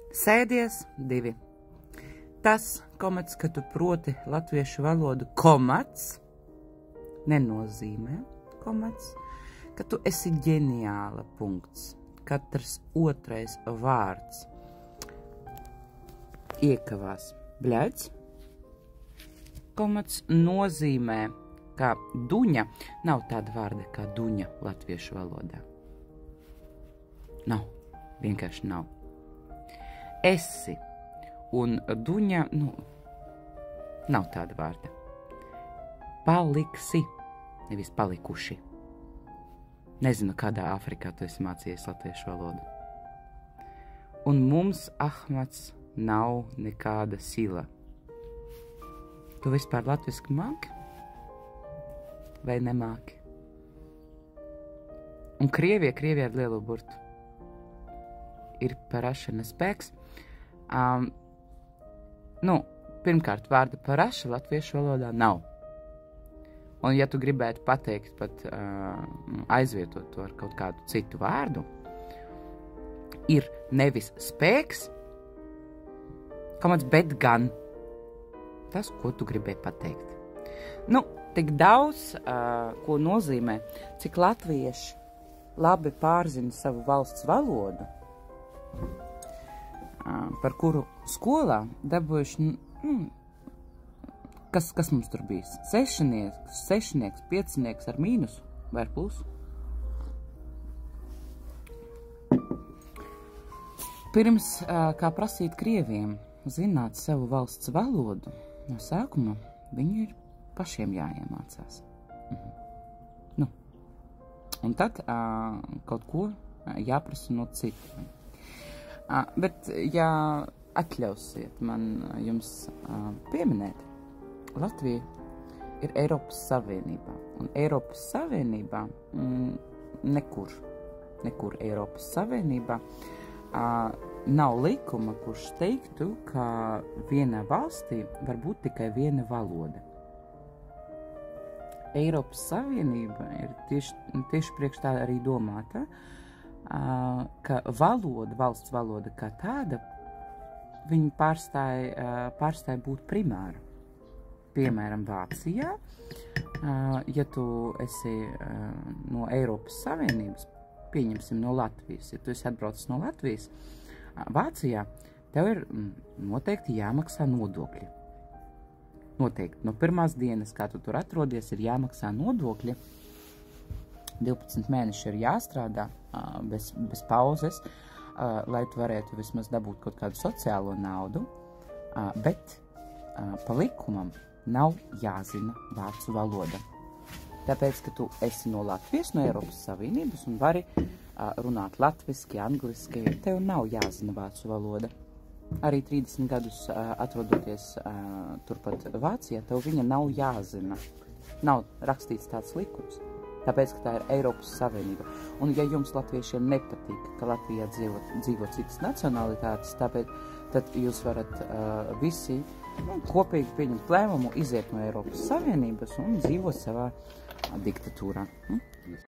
Sēdies 2. Tas, komats, ka tu proti latviešu valodu, komats, nenozīmē, komats, ka tu esi ģeniāla, punkts. Katrs otrais vārds iekavās bļaļs. Komats nozīmē, ka duņa nav tāda vārda kā duņa latviešu valodā. Nav, vienkārši nav. Esi un duņa, nav tāda vārda. Paliksi, nevis palikuši. Nezinu, kādā Āfrikā tu esi mācījies latviešu valodu. Un mums, Ahmats, nav nekāda sila. Tu vispār latviski māki? Vai nemāki? Un Krievija ar lielo burtu. Ir parašana spēks. Pirmkārt, vārda paraša latviešu valodā nav. Un ja tu gribētu pateikt, pat aizvietot to ar kaut kādu citu vārdu, ir nevis spēks, komats, bet gan tas, ko tu gribēji pateikt. Tik daudz, ko nozīmē, cik latvieši labi pārzina savu valsts valodu, par kuru skolā dabūjuši, kas mums tur bijis? Sešnieks, piecinieks ar mīnusu vai ar plusu? Pirms, kā prasīt krieviem zināt savu valsts valodu, no sākuma viņi ir pašiem jāiemācās. Un tad kaut ko jāprasa no citiem. Bet, ja atļausiet man jums pieminēt, Latvija ir Eiropas Savienībā. Un Eiropas Savienībā, nekur Eiropas Savienībā nav likuma, kurš teiktu, ka vienā valstī var būt tikai viena valoda. Eiropas Savienība ir tieši priekš tā arī domāta, ka valsts valoda kā tāda, viņa pārstāja būt primāra. Piemēram, Vācijā, ja tu esi no Eiropas Savienības, pieņemsim no Latvijas, ja tu esi atbraucis no Latvijas, Vācijā tev ir noteikti jāmaksā nodokļi. Noteikti. No pirmās dienas, kā tu tur atrodies, ir jāmaksā nodokļi. 12 mēneši ir jāstrādā bez pauzes, lai tu varētu vismaz dabūt kaut kādu sociālo naudu, bet pa likumam nav jāzina vācu valoda. Tāpēc, ka tu esi no Latvijas, no Eiropas Savienības un vari runāt latviski, angliski, tev nav jāzina vācu valoda. Arī 30 gadus atrodoties turpat Vācijā, tev viņa nav jāzina. Nav rakstīts tāds likums. Tāpēc, ka tā ir Eiropas Savienība. Un ja jums latviešiem nepatīk, ka Latvijā dzīvo citas nacionalitātes, tad jūs varat visi kopīgi pieņemt lēmumu, iziet no Eiropas Savienības un dzīvot savā diktatūrā.